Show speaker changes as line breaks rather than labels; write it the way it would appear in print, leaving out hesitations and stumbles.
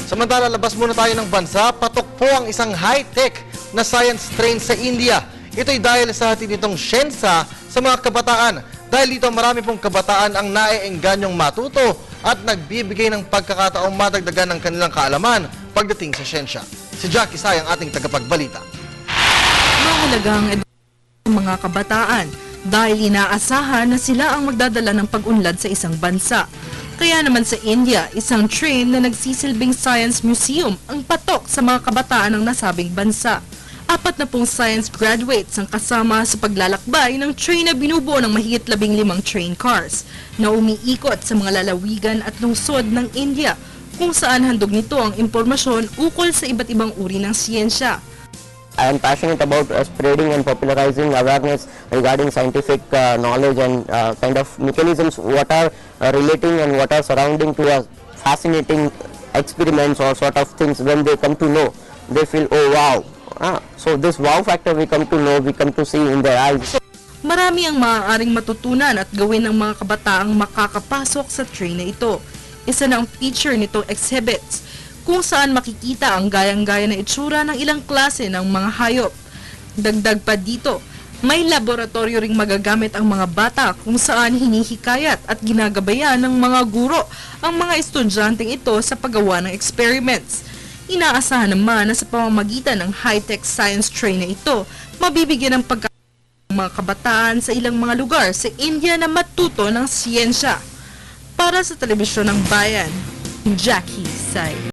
Samantala, labas muna tayo ng bansa, patok po ang isang high-tech na science train sa India. Ito'y dahil sa hatid nitong siyensa sa mga kabataan. Dahil dito marami pong kabataan ang naeenganyong matuto at nagbibigay ng pagkakataong madagdagan ng kanilang kaalaman pagdating sa siyensya. Si Jackie Say ang ating tagapagbalita.
Mahalagang edukasyon ng mga kabataan dahil inaasahan na sila ang magdadala ng pag-unlad sa isang bansa. Kaya naman sa India, isang train na nagsisilbing science museum ang patok sa mga kabataan ng nasabing bansa. 40 science graduates ang kasama sa paglalakbay ng train na binubuo ng mahigit 15 train cars na umiikot sa mga lalawigan at lungsod ng India kung saan handog nito ang impormasyon ukol sa iba't ibang uri ng siyensya.
I am passionate about spreading and popularizing awareness regarding scientific knowledge and kind of mechanisms what are relating and what are surrounding to a fascinating experiments or sort of things. When they come to know, they feel, oh wow. So this wow factor we come to know, we come to see in their eyes.
Marami ang maaaring matutunan at gawin ng mga kabataang makakapasok sa train na ito. Isa na ang feature nitong exhibits, kung saan makikita ang gayang-gaya na itsura ng ilang klase ng mga hayop. Dagdag pa dito, may laboratorio ring magagamit ang mga bata kung saan hinihikayat at ginagabayan ng mga guro ang mga estudyanteng ito sa paggawa ng experiments. Inaasahan naman na sa pamamagitan ng high-tech science train na ito, mabibigyan ng pagkakataon ng mga kabataan sa ilang mga lugar sa India na matuto ng siyensya. Para sa Telebisyon ng Bayan, Jackie Say.